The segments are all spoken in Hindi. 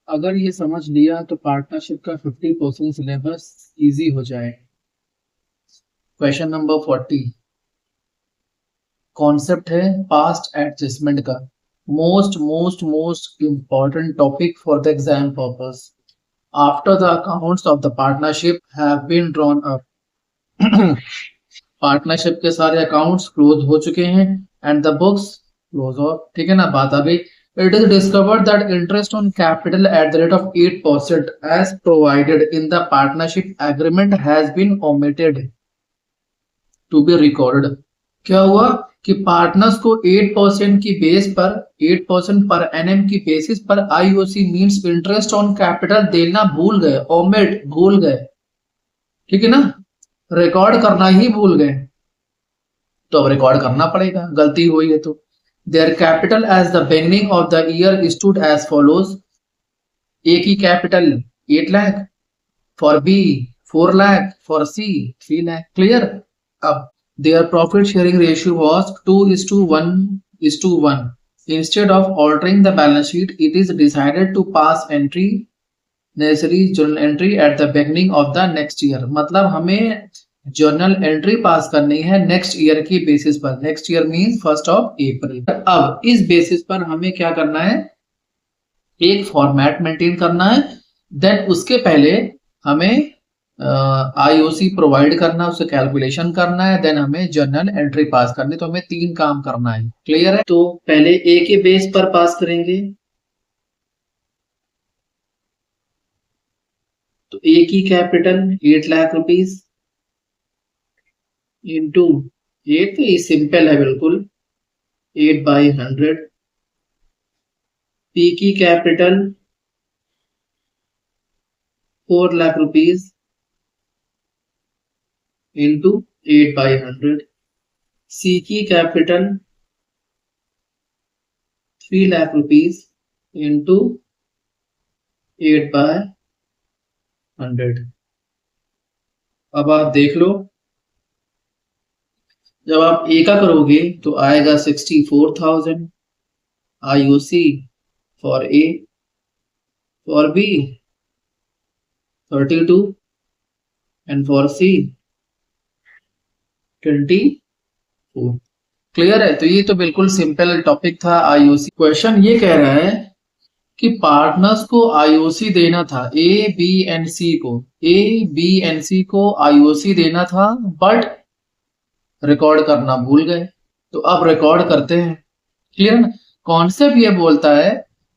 अगर ये समझ लिया तो पार्टनरशिप का 50% सिलेबस इजी हो जाए। क्वेश्चन नंबर 40 कॉन्सेप्ट है पास्ट एडजस्टमेंट का। Most important topic for the exam purpose. After the accounts of the partnership have been drawn up, partnership के सारे अकाउंट्स क्लोज हो चुके हैं and the books close off, ठीक है ना बात आ गई। It is discovered that interest on capital at the rate of 8% as provided in the partnership agreement has been omitted to be recorded। क्या हुआ कि पार्टनर्स को 8% की बेस पर 8% पर एनएम की बेसिस पर IOC means interest on capital देना भूल गए, ओमिट भूल गए, ठीक है ना, रिकॉर्ड करना ही भूल गए। तो अब रिकॉर्ड करना पड़ेगा, गलती हुई है तो। Their capital as the beginning of the year stood as follows। A की capital 8 lakh, for B 4 lakh, for C 3 lakh. Clear. अब their profit sharing ratio was 2:1:1। Instead of altering the balance sheet, it is decided to pass entry necessary journal entry at the beginning of the next year। मतलब हमें जर्नल एंट्री पास करनी है नेक्स्ट ईयर की बेसिस पर। नेक्स्ट ईयर मींस 1 अप्रैल। अब इस बेसिस पर हमें क्या करना है, एक फॉर्मेट मेंटेन करना है। देन उसके पहले हमें आईओसी प्रोवाइड करना है, उसे कैलकुलेशन करना है, देन हमें जर्नल एंट्री पास करनी। तो हमें 3 काम करना है। क्लियर है। तो पहले ए के बेस पर पास करेंगे। तो ए की कैपिटल 8 लाख रुपीस इंटू 8, तो ये सिंपल है बिल्कुल, 8/100। पी की कैपिटल 4 लाख रुपीस इंटू 8/100। सी की कैपिटल 3 लाख रुपीस इंटू 8/100। अब आप देख लो, जब आप ए का करोगे तो आएगा 64,000 IOC for A, for B 32 and for C 24। Clear है। तो ये तो बिल्कुल सिंपल टॉपिक था आईओसी। क्वेश्चन ये कह रहा है कि पार्टनर्स को आईओसी देना था, ए बी एंड सी को, ए बी एंड सी को आईओसी देना था, बट रिकॉर्ड करना भूल गए। तो अब रिकॉर्ड करते हैं। क्लियर ना। कॉन्सेप्ट ये बोलता है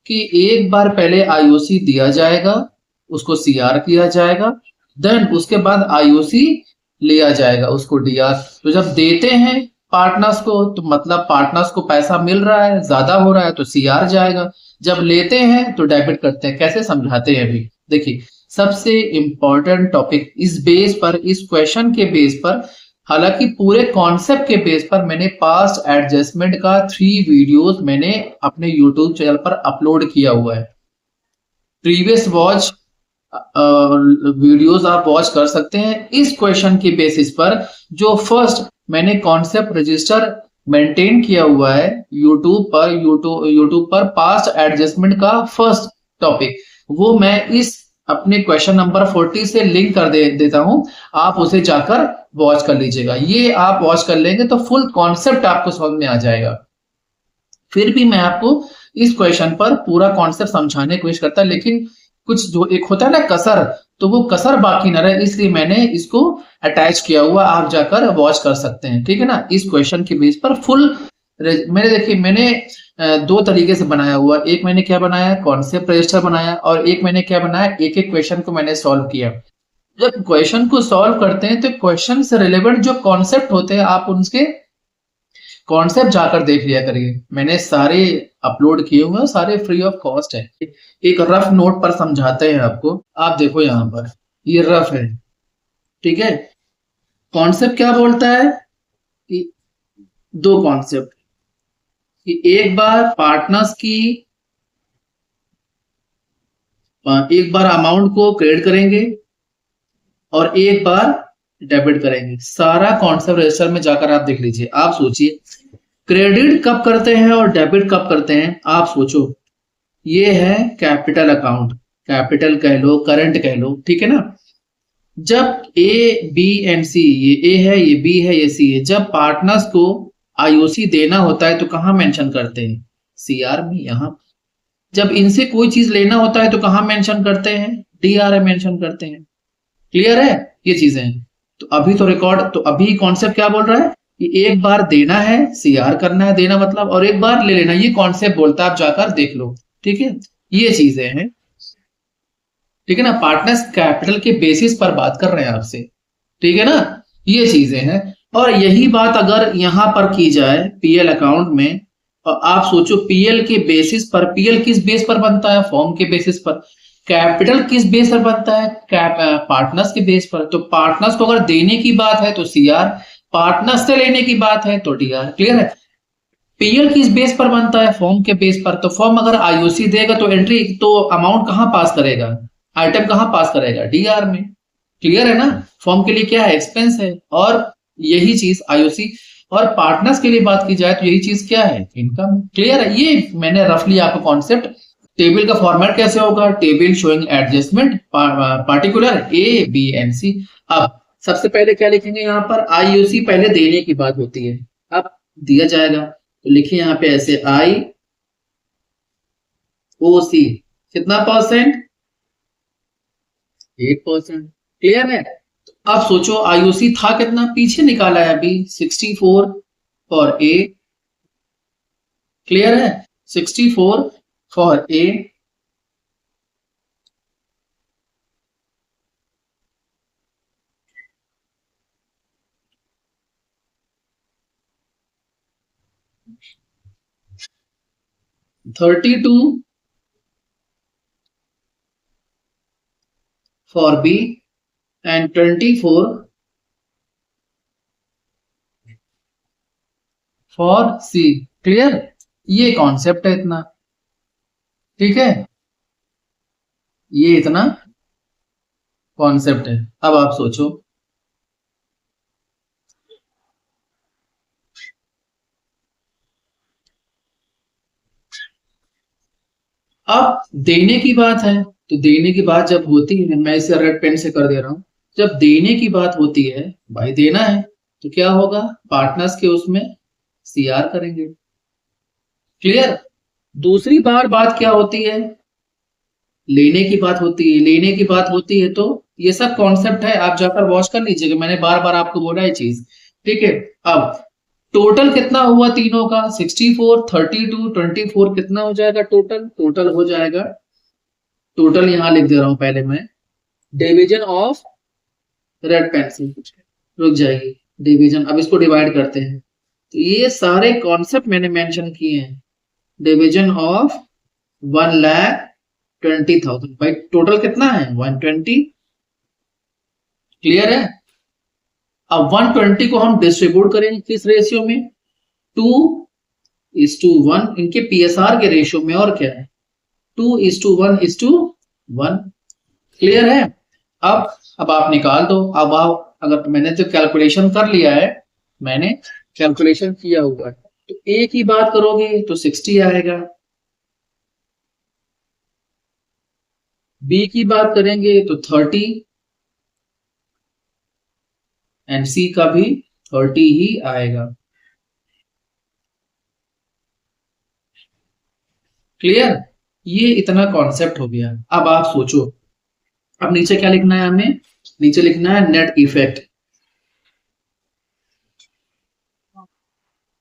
कि एक बार पहले आईओसी दिया जाएगा, उसको सीआर किया जाएगा, देन उसके बाद आईओसी लिया जाएगा, उसको डीआर। तो जब देते हैं पार्टनर्स को तो मतलब पार्टनर्स को पैसा मिल रहा है, ज्यादा हो रहा है तो सीआर जाएगा। जब लेते हैं तो डेबिट करते हैं। कैसे समझाते हैं अभी देखिए। सबसे इंपॉर्टेंट टॉपिक इस बेस पर, इस क्वेश्चन के बेस पर, हालांकि पूरे कॉन्सेप्ट के बेस पर मैंने पास्ट एडजस्टमेंट का 3 वीडियोस मैंने अपने यूट्यूब चैनल पर अपलोड किया हुआ है। प्रीवियस वॉच वीडियोस आप वॉच कर सकते हैं। इस क्वेश्चन के बेसिस पर जो फर्स्ट मैंने कॉन्सेप्ट रजिस्टर मेंटेन किया हुआ है यूट्यूब पर पास्ट एडजस्टमेंट का फर्स्ट टॉपिक, वो मैं इस अपने क्वेश्चन नंबर 40 से लिंक कर देता हूं। आप उसे जाकर वॉच कर लीजिएगा। ये आप वॉच कर लेंगे तो फुल कॉन्सेप्ट आपको समझ में आ जाएगा। फिर भी मैं आपको इस क्वेश्चन पर पूरा कॉन्सेप्ट समझाने की कोशिश करता, लेकिन कुछ जो एक होता है ना कसर, तो वो कसर बाकी न रहे, इसलिए मैंने इसको अटैच किया हुआ, आप जाकर वॉच कर सकते हैं। ठीक है ना। इस क्वेश्चन के बेस पर फुल मैंने 2 तरीके से बनाया हुआ। एक मैंने क्या बनाया, कॉन्सेप्ट रजिस्टर बनाया, और एक मैंने क्या बनाया, एक एक क्वेश्चन को मैंने सॉल्व किया। जब क्वेश्चन को सॉल्व करते हैं तो क्वेश्चन से रिलेवेंट जो कॉन्सेप्ट होते हैं आप उनके कॉन्सेप्ट जाकर देख लिया करिए। मैंने सारे अपलोड किए हुए हैं, सारे फ्री ऑफ कॉस्ट है। एक रफ नोट पर समझाते हैं आपको। आप देखो यहाँ पर ये रफ है, ठीक है। कॉन्सेप्ट क्या बोलता है कि 2 कॉन्सेप्ट, कि एक बार पार्टनर्स की एक बार अमाउंट को क्रेडिट करेंगे और एक बार डेबिट करेंगे। सारा कॉन्सेप्ट रजिस्टर में जाकर आप देख लीजिए। आप सोचिए क्रेडिट कब करते हैं और डेबिट कब करते हैं। आप सोचो, ये है कैपिटल अकाउंट, कैपिटल कह लो, करंट कह लो, ठीक है ना। जब ए बी एंड सी, ये ए है, ये बी है, ये सी है, जब पार्टनर्स को आईओसी देना होता है तो कहाँ मेंशन करते हैं? सीआर में, यहाँ। जब इनसे कोई चीज लेना होता है तो कहाँ मेंशन करते हैं? डीआर में मेंशन करते हैं। क्लियर है ये चीजें? तो अभी तो रिकॉर्ड, तो अभी कॉन्सेप्ट क्या बोल रहा है कि एक बार देना है, सीआर करना है, देना मतलब, और एक बार ले लेना, ये कॉन्सेप्ट बोलता है, आप जाकर देख लो, ठीक है। ये चीजें हैं, ठीक है ना। पार्टनर्स कैपिटल के बेसिस पर बात कर रहे हैं आपसे, ठीक है ना। ये चीजें हैं, और यही बात अगर यहां पर की जाए पीएल अकाउंट में, और आप सोचो पीएल के बेसिस पर, पीएल किस बेस पर बनता है? फॉर्म के बेसिस पर। कैपिटल किस बेस पर बनता है? पार्टनर्स के बेस पर। तो पार्टनर्स को अगर देने की बात है तो सीआर, पार्टनर्स से लेने की बात है तो डीआर। क्लियर है? पीएल किस बेस पर बनता है? फॉर्म के बेस पर। तो फॉर्म अगर आईओसी देगा तो एंट्री, तो अमाउंट कहां पास करेगा? आइटम कहां पास करेगा? डीआर में। क्लियर है ना? फॉर्म के लिए क्या है? एक्सपेंस है, और यही चीज आईओसी, और पार्टनर्स के लिए बात की जाए तो यही चीज क्या है? इनकम। क्लियर है? ये मैंने रफली आपको कॉन्सेप्ट, टेबल का फॉर्मेट कैसे होगा? Table showing adjustment particular A B and C. अब सबसे पहले क्या लिखेंगे यहाँ पर? आईओसी पहले देने की बात होती है, अब दिया जाएगा तो लिखिए यहाँ पे ऐसे, आई ओ सी कितना परसेंट? 8%। क्लियर है? अब सोचो आईओसी था कितना, पीछे निकाला है अभी, 64 फॉर ए। क्लियर है? 64 for a, $32 for B and 24 for C। Clear? ये कॉन्सेप्ट है इतना, ठीक है। ये इतना कॉन्सेप्ट है। अब आप सोचो, अब देने की बात है तो देने की बात जब होती है, मैं इसे रेड पेन से कर दे रहा हूं, जब देने की बात होती है, भाई देना है तो क्या होगा? पार्टनर्स के उसमें सीआर करेंगे। क्लियर? दूसरी बार बात क्या होती है? लेने की बात होती है। लेने की बात होती है तो ये सब कॉन्सेप्ट है, आप जाकर वॉच कर लीजिएगा, मैंने बार बार आपको बोला है चीज, ठीक है। अब टोटल कितना हुआ तीनों का? 64, 32, 24 कितना हो जाएगा टोटल? टोटल हो जाएगा, टोटल यहां लिख दे रहा हूं पहले मैं, डिवीजन ऑफ रेड पेंसिल, रुक जाएगी, डिवीजन। अब इसको डिवाइड करते हैं, तो ये सारे कॉन्सेप्ट मैंने मेंशन किए हैं। डिवीजन ऑफ 1,20,000, भाई टोटल कितना है? 120। क्लियर है? अब 120 को हम डिस्ट्रीब्यूट करेंगे किस रेशियो में? 2:1, इनके पीएसआर के रेशियो में, और क्या है? 2:1:1। क्लियर है? अब आप निकाल दो। अब आप, अगर मैंने तो कैलकुलेशन कर लिया है, मैंने कैलकुलेशन किया हुआ है, तो ए की बात करोगे तो 60 आएगा, बी की बात करेंगे तो 30, एंड सी का भी 30 ही आएगा। क्लियर? ये इतना कॉन्सेप्ट हो गया। अब आप सोचो, अब नीचे क्या लिखना है हमें? नीचे लिखना है नेट इफेक्ट।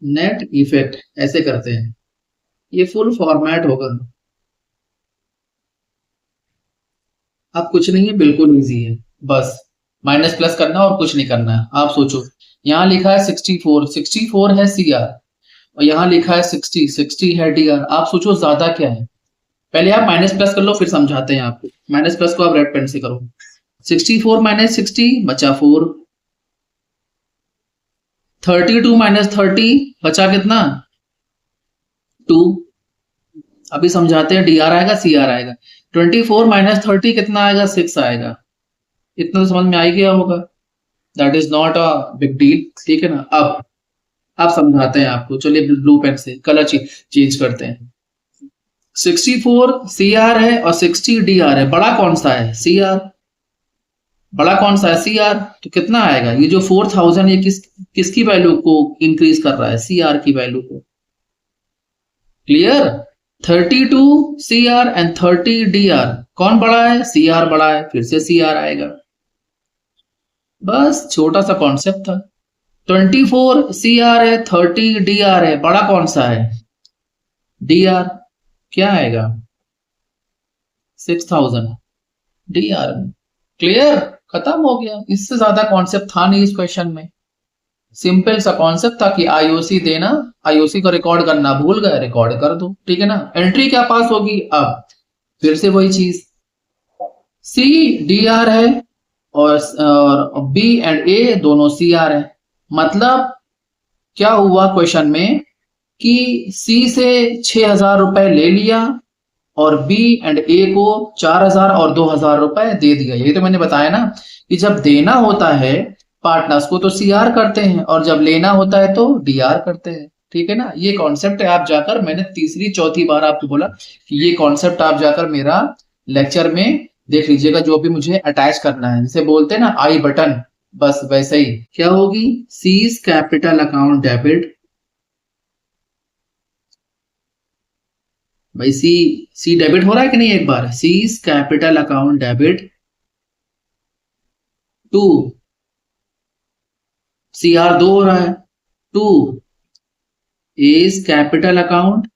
नेट इफेक्ट ऐसे करते हैं, ये फुल फॉर्मेट होगा। अब कुछ नहीं है, बिल्कुल इजी है, बस माइनस प्लस करना और कुछ नहीं करना है। आप सोचो, यहाँ लिखा है 64, 64 है सीआर, और यहाँ लिखा है 60, 60 है डीआर। आप सोचो ज्यादा क्या है? पहले आप माइनस प्लस कर लो, फिर समझाते हैं आपको। माइनस प्लस को आप रेड पेन से करो। 64 माइनस 60 बचा 4, 32 माइनस 30 बचा कितना? 2। अभी समझाते हैं, डीआर आएगा सीआर आएगा। 24 माइनस 30 कितना आएगा? 6 आएगा। इतना तो समझ में आ ही गया होगा, that is not a big deal, ठीक है ना। अब समझाते हैं आपको, चलिए ब्लू पेन से कलर चेंज करते हैं। 64 CR है और 60 DR है, बड़ा कौन सा है? CR। बड़ा कौन सा है? CR। तो कितना आएगा? ये जो 4000 ये किसकी वैल्यू को इंक्रीज कर रहा है? CR की वैल्यू को। क्लियर? 32 CR एंड 30 DR, कौन बड़ा है? CR बड़ा है, फिर से CR आएगा। बस छोटा सा कॉन्सेप्ट था। 24 CR है, 30 DR है, बड़ा कौन सा है? DR। क्या आएगा? 6000 DR। क्लियर? खत्म हो गया। इससे ज्यादा कॉन्सेप्ट था नहीं इस क्वेश्चन में। सिंपल सा कॉन्सेप्ट था कि आईओसी देना, आईओसी को रिकॉर्ड करना भूल गए, रिकॉर्ड कर दो, ठीक है ना। एंट्री क्या पास होगी? अब फिर से वही चीज, सी DR है और बी एंड ए दोनों CR है। मतलब क्या हुआ क्वेश्चन में कि सी से 6000 रुपए ले लिया और बी एंड ए को 4000 और 2000 रुपए दे दिया। यही तो मैंने बताया ना कि जब देना होता है पार्टनर्स को तो CR करते हैं और जब लेना होता है तो DR करते हैं, ठीक है ना। ये कॉन्सेप्ट है, आप जाकर, मैंने तीसरी चौथी बार आपको बोला कि ये कॉन्सेप्ट आप जाकर मेरा लेक्चर में देख लीजिएगा, जो भी मुझे अटैच करना है, जिसे बोलते हैं ना आई बटन, बस वैसे ही। क्या होगी? C's capital account debit. भाई सी डेबिट हो रहा है कि नहीं? एक बार C's capital account debit to CR 2 हो रहा है, to A's capital account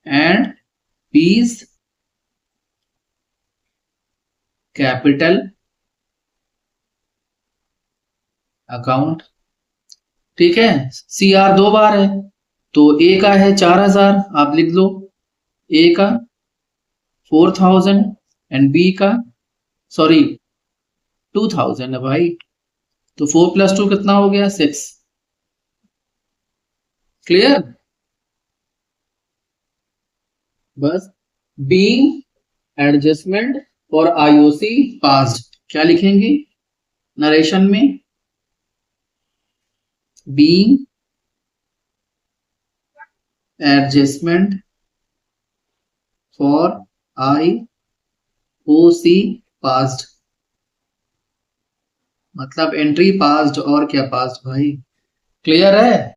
and B's capital account. ठीक है, CR 2 बार है तो ए का है 4000, आप लिख लो ए का 4000 एंड बी का, सॉरी 2000 है भाई, तो 4 + 2 कितना हो गया? 6। क्लियर? बस being adjustment for IOC passed, क्या लिखेंगे नरेशन में? Being adjustment for IOC passed, मतलब एंट्री पास्ड और क्या पास्ड भाई। क्लियर है?